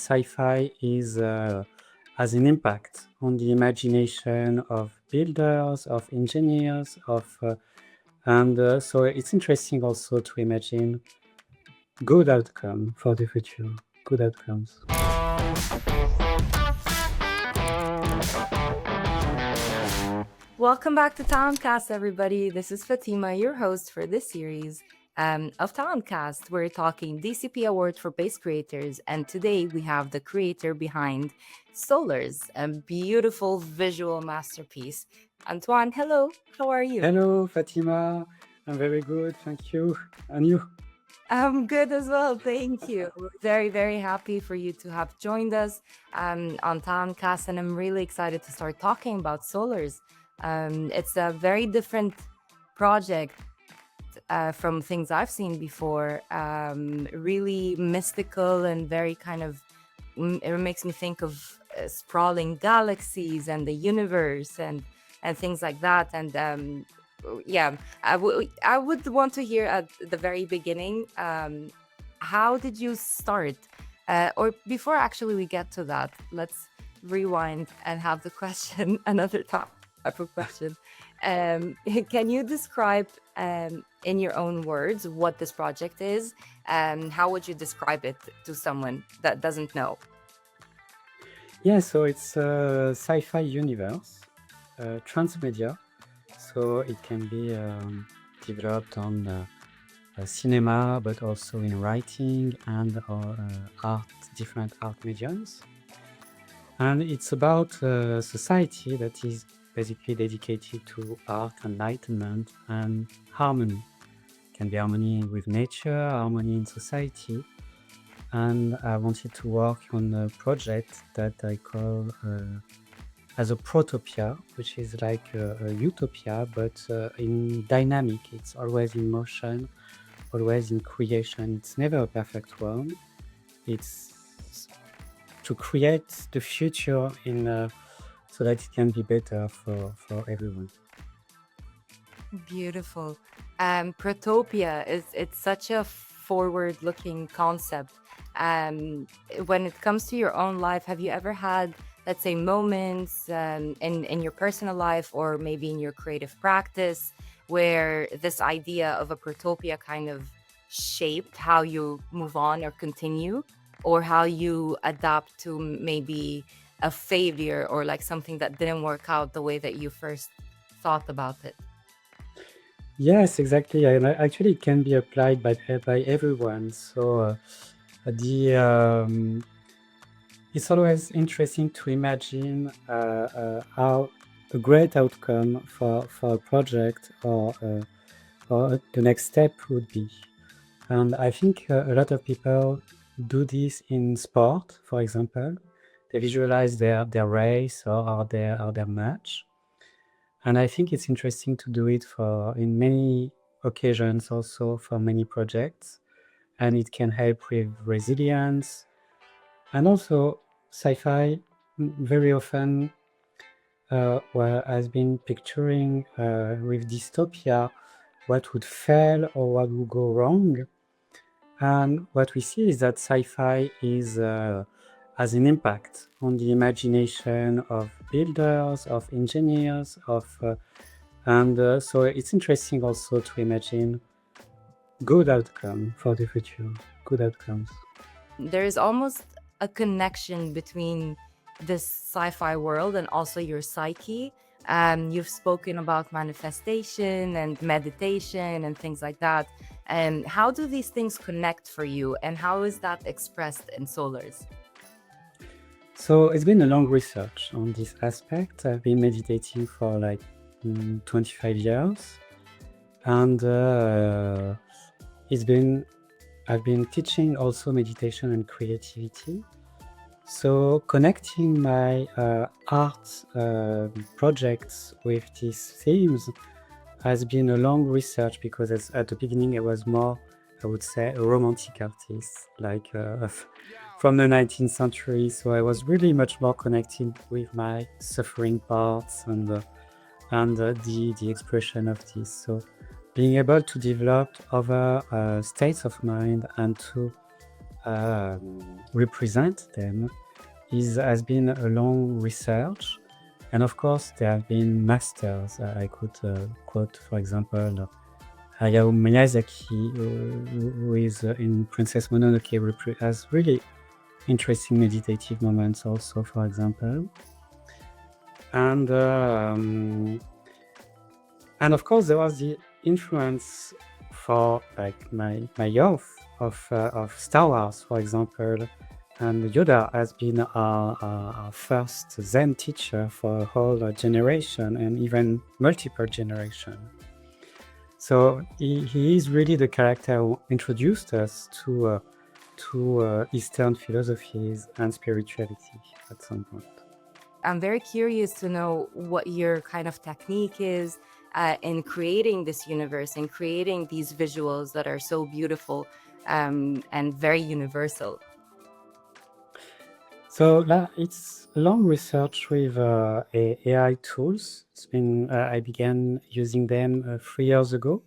sci-fi is has an impact on the imagination of builders, of engineers, and so it's interesting also to imagine good outcome for the future, good outcomes. Welcome back to TALNT Cast, everybody. This is Fatima, your host for this series of TALNT Cast. We're talking DCP Award for Base Creators, and today we have the creator behind Solars, a beautiful visual masterpiece. Antoine, hello. How are you? Hello, Fatima. I'm very good, thank you. And you? I'm good as well, thank you. We're very, very happy for you to have joined us on TALNT Cast, and I'm really excited to start talking about Solars. It's a very different project from things I've seen before. Really mystical and very kind of, it makes me think of sprawling galaxies and the universe and things like that. And yeah, I would want to hear at the very beginning, how did you start? Or before actually we get to that, let's rewind and have the question, another type of question. Can you describe in your own words what this project is, and how would you describe it to someone that doesn't know? Yeah, so it's a sci-fi universe, transmedia, so it can be developed on cinema, but also in writing and art, different art mediums. And it's about a society that is basically dedicated to art, enlightenment, and harmony. It can be harmony with nature, harmony in society. And I wanted to work on a project that I call as a protopia, which is like a utopia, but in dynamic. It's always in motion, always in creation. It's never a perfect one. It's to create the future in so that it can be better for everyone. Beautiful. Protopia it's such a forward-looking concept. When it comes to your own life, have you ever had, let's say, moments in your personal life or maybe in your creative practice where this idea of a protopia kind of shaped how you move on or continue, or how you adapt to maybe a failure or like something that didn't work out the way that you first thought about it? Yes, exactly. And actually, it can be applied by everyone. So it's always interesting to imagine how a great outcome for a project or the next step would be. And I think a lot of people do this in sport, for example. They visualize their race or their match. And I think it's interesting to do it in many occasions, also for many projects. And it can help with resilience. And also sci-fi very often has been picturing with dystopia what would fail or what would go wrong. And what we see is that sci-fi has an impact on the imagination of builders, of engineers, and so it's interesting also to imagine good outcome for the future, good outcomes. There is almost a connection between this sci-fi world and also your psyche. You've spoken about manifestation and meditation and things like that. And how do these things connect for you, and how is that expressed in Solars? So it's been a long research on this aspect. I've been meditating for like 25 years, and I've been teaching also meditation and creativity. So connecting my art projects with these themes has been a long research, because at the beginning I was more, I would say, a romantic artist, like from the 19th century. So I was really much more connected with my suffering parts and the expression of this. So being able to develop other states of mind and to represent them has been a long research. And of course, there have been masters. I could quote, for example, Hayao Miyazaki, who is in Princess Mononoke, has really interesting meditative moments also, for example. And of course, there was the influence for like my youth of Star Wars, for example. And Yoda has been our first Zen teacher for a whole generation and even multiple generations. So he is really the character who introduced us to Eastern philosophies and spirituality at some point. I'm very curious to know what your kind of technique is in creating this universe and creating these visuals that are so beautiful and very universal. So it's long research with AI tools. It's been I began using them 3 years ago.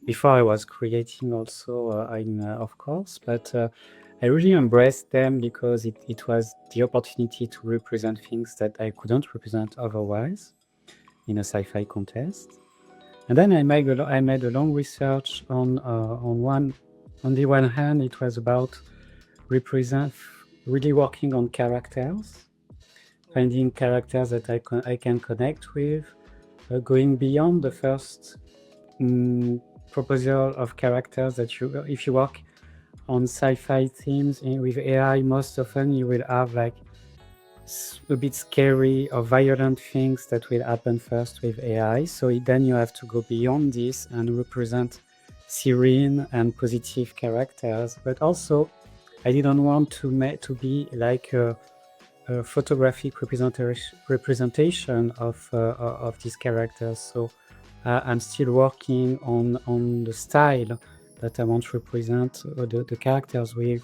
Before I was creating also of course, but I really embraced them because it was the opportunity to represent things that I couldn't represent otherwise in a sci-fi contest. And then I made a long research on the one hand, it was about really working on characters, finding characters that I can connect with, going beyond the first proposal of characters that if you work on sci-fi themes with AI, most often you will have like a bit scary or violent things that will happen first with AI. So then you have to go beyond this and represent serene and positive characters. But also, I didn't want to be like a photographic representation of these characters. So I'm still working on the style that I want to represent the characters with,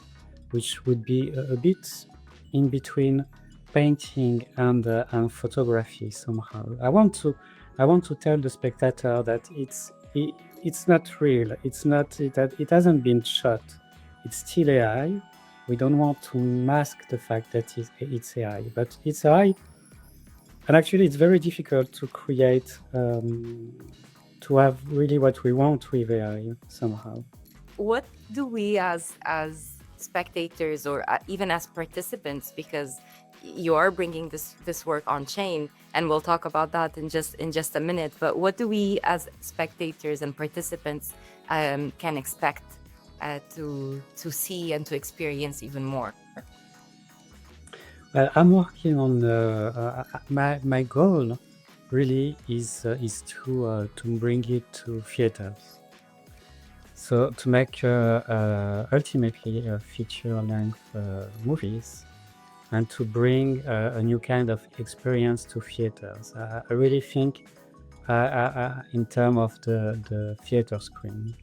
which would be a bit in between painting and photography somehow. I want to tell the spectator that it's not real. It hasn't been shot. It's still AI. We don't want to mask the fact that it's AI, but it's AI. And actually, it's very difficult to create, to have really what we want with AI somehow. What do we as spectators or even as participants, because you are bringing this work on chain, and we'll talk about that in just a minute, but what do we as spectators and participants can expect to see and to experience even more? Well, I'm working on my goal really is to bring it to theaters. So to make ultimately feature-length movies and to bring a new kind of experience to theaters. I really think in terms of the theater screen.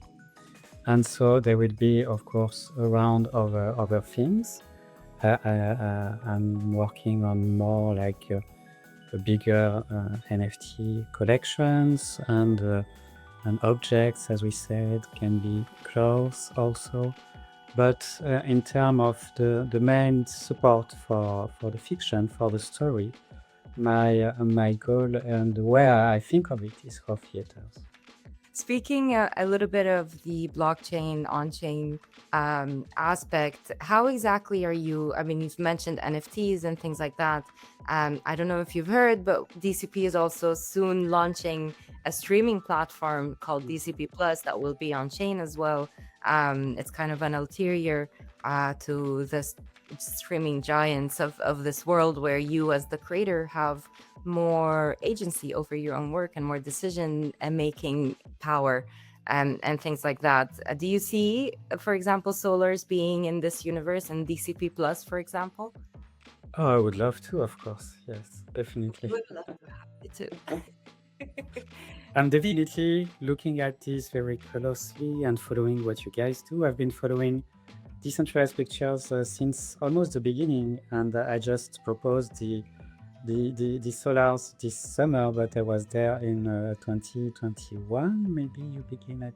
And so there will be, of course, around other things. I'm working on more like bigger NFT collections and objects, as we said, can be clothes also. But in terms of the main support for the fiction, for the story, my goal and where I think of it is for theaters. Speaking a little bit of the blockchain, on-chain aspect, how exactly are you? I mean, you've mentioned NFTs and things like that. I don't know if you've heard, but DCP is also soon launching a streaming platform called DCP Plus that will be on-chain as well. It's kind of an ulterior to the streaming giants of this world, where you as the creator have more agency over your own work and more decision making power and things like that. Do you see, for example, Solars being in this universe and DCP Plus, for example? Oh, I would love to, of course. Yes, definitely. Would love to have it too. I'm definitely looking at this very closely and following what you guys do. I've been following Decentralized Pictures since almost the beginning, and I just proposed the Solars this summer, but I was there in 2021. Maybe you began at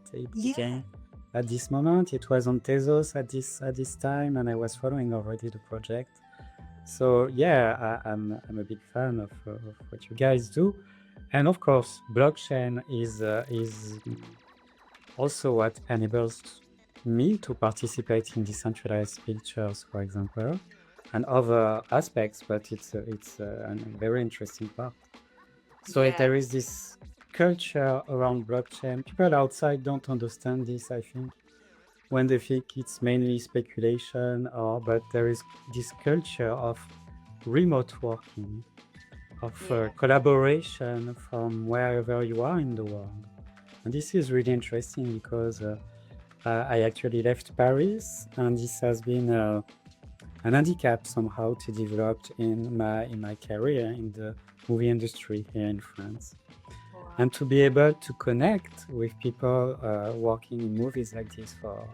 at this moment. It was on Tezos at this time, and I was following already the project. So yeah, I'm a big fan of what you guys do, and of course, blockchain is also what enables me to participate in decentralized pictures, for example, and other aspects. But it's a very interesting part. So Yeah. there is this culture around blockchain. People outside don't understand this, I think, when they think it's mainly speculation, but there is this culture of remote working, of collaboration from wherever you are in the world. And this is really interesting because I actually left Paris, and this has been an handicap somehow to develop in my career in the movie industry here in France. And to be able to connect with people working in movies like this for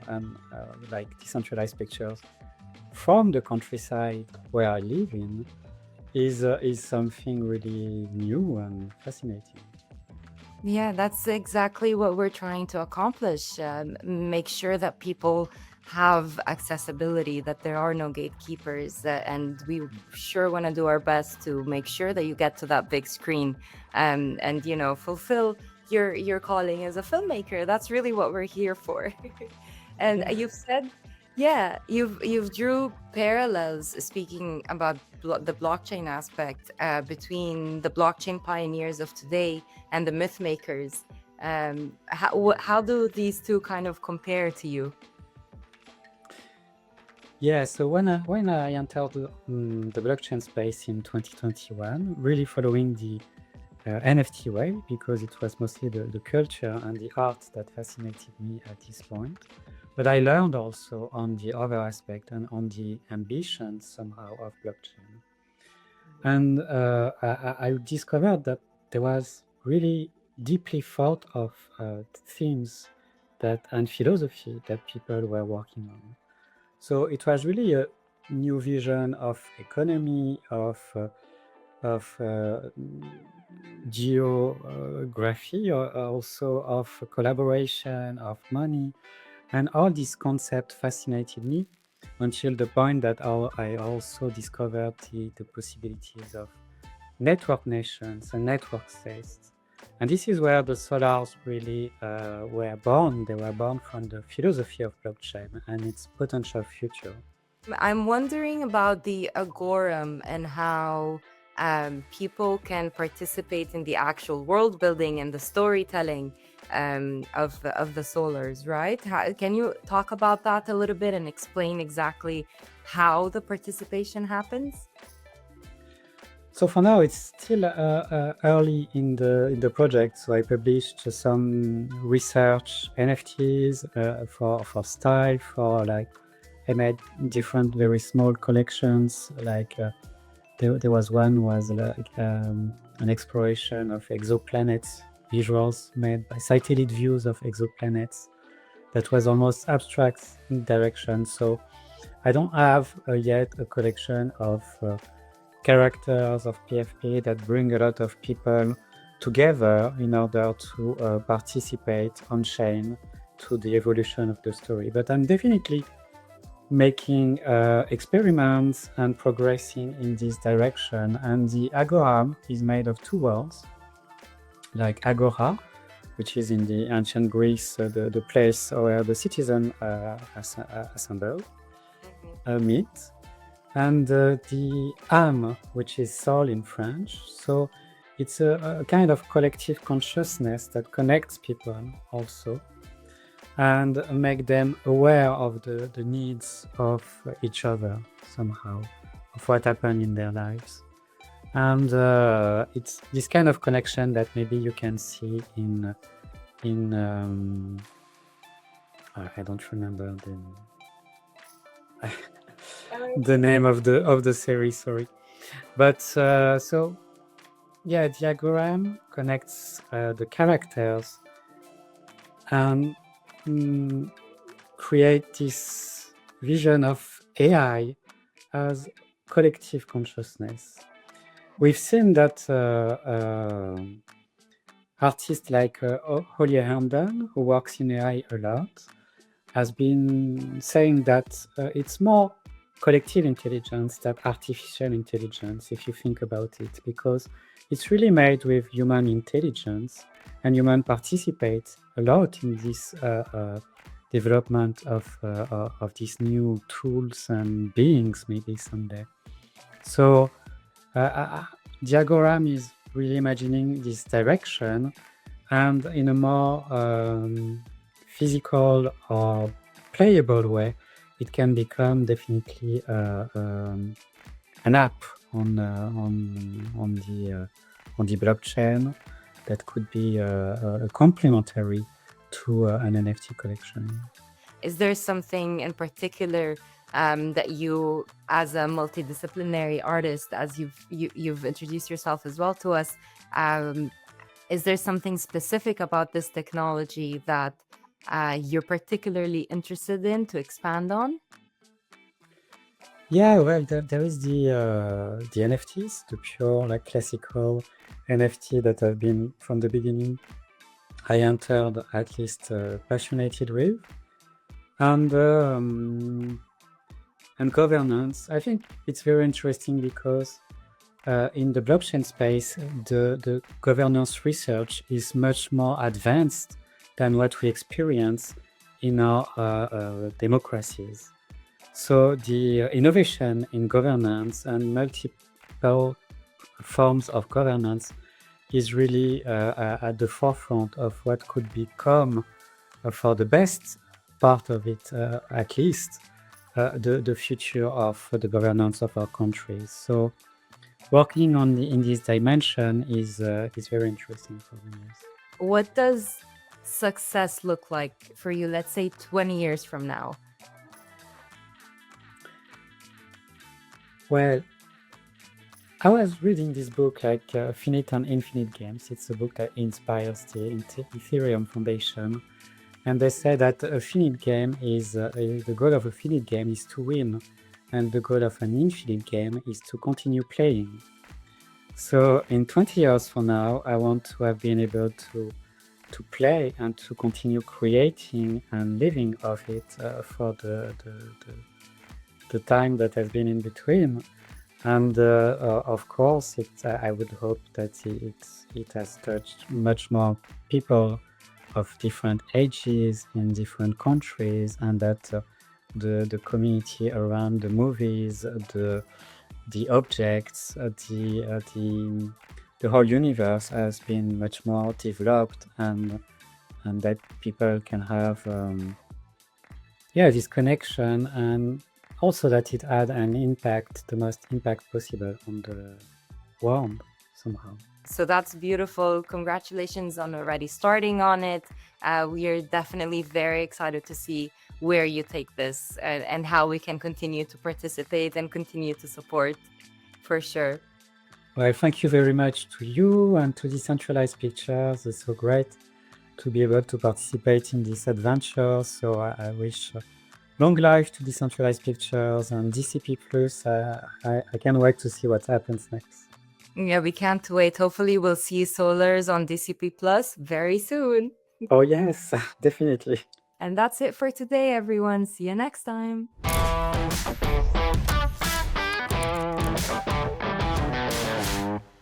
like decentralized pictures from the countryside where I live in is something really new and fascinating. Yeah, that's exactly what we're trying to accomplish. Make sure that people have accessibility, that there are no gatekeepers, and we sure want to do our best to make sure that you get to that big screen, and fulfill your calling as a filmmaker. That's really what we're here for. And Yeah. you've said, yeah, you've drew parallels speaking about the blockchain aspect between the blockchain pioneers of today and the myth makers. How do these two kind of compare to you? Yeah, so when I entered the blockchain space in 2021, really following the NFT way, because it was mostly the culture and the art that fascinated me at this point. But I learned also on the other aspect and on the ambition somehow of blockchain. And I discovered that there was really deeply thought of themes and philosophy that people were working on. So it was really a new vision of economy, of geography, or also of collaboration, of money, and all these concepts fascinated me until the point that I also discovered the possibilities of network nations and network states. And this is where the solars really were born. They were born from the philosophy of blockchain and its potential future. I'm wondering about the agorum and how people can participate in the actual world building and the storytelling of the solars, right? Can you talk about that a little bit and explain exactly how the participation happens? So for now, it's still early in the project. So I published some research NFTs for style, for like I made different very small collections. Like there was one was like an exploration of exoplanets, visuals made by satellite views of exoplanets. That was almost abstract in direction. So I don't have yet a collection of characters of PFP that bring a lot of people together in order to participate on chain to the evolution of the story. But I'm definitely making experiments and progressing in this direction. And the Agora is made of two worlds, like Agora, which is in the ancient Greece, the place where the citizen assemble, meet, and the âme, which is soul in French. So it's a kind of collective consciousness that connects people also and make them aware of the needs of each other somehow, of what happened in their lives. And it's this kind of connection that maybe you can see in I don't remember the name of the series, sorry. But so yeah, diagram connects the characters and create this vision of AI as collective consciousness. We've seen that artists like Holly Herndon, who works in AI a lot, has been saying that it's more collective intelligence than artificial intelligence, if you think about it, because it's really made with human intelligence, and human participate a lot in this development of these new tools and beings, maybe someday. So Diagram is really imagining this direction, and in a more physical or playable way, it can become definitely an app on the blockchain that could be complementary to an NFT collection. Is there something in particular that you, as a multidisciplinary artist, as you've introduced yourself as well to us, is there something specific about this technology that you're particularly interested in to expand on? Yeah, well, there is the NFTs, the pure like classical NFT that I've been from the beginning. I entered at least passionate with, and governance. I think it's very interesting because in the blockchain space, the governance research is much more advanced than what we experience in our democracies. So the innovation in governance and multiple forms of governance is really at the forefront of what could become, for the best part of it, at least, the future of the governance of our countries. So working in this dimension is very interesting for me. Yes. What does success look like for you, let's say 20 years from now? Well, I was reading this book, like Finite and Infinite Games. It's a book that inspires the Ethereum Foundation. And they say that a finite game is, the goal of a finite game is to win, and the goal of an infinite game is to continue playing. So in 20 years from now, I want to have been able to play and to continue creating and living of it for the time that has been in between. And of course, I would hope that it has touched much more people of different ages in different countries, and that the community around the movies, the objects, the whole universe has been much more developed, and that people can have this connection, and also that it had an impact, the most impact possible on the world somehow. So that's beautiful. Congratulations on already starting on it. We are definitely very excited to see where you take this and how we can continue to participate and continue to support, for sure. Well, thank you very much to you and to Decentralized Pictures. It's so great to be able to participate in this adventure. So I wish long life to Decentralized Pictures and DCP Plus. I can't wait to see what happens next. Yeah, we can't wait. Hopefully we'll see Solars on DCP Plus very soon. Oh yes, definitely. And that's it for today, everyone. See you next time.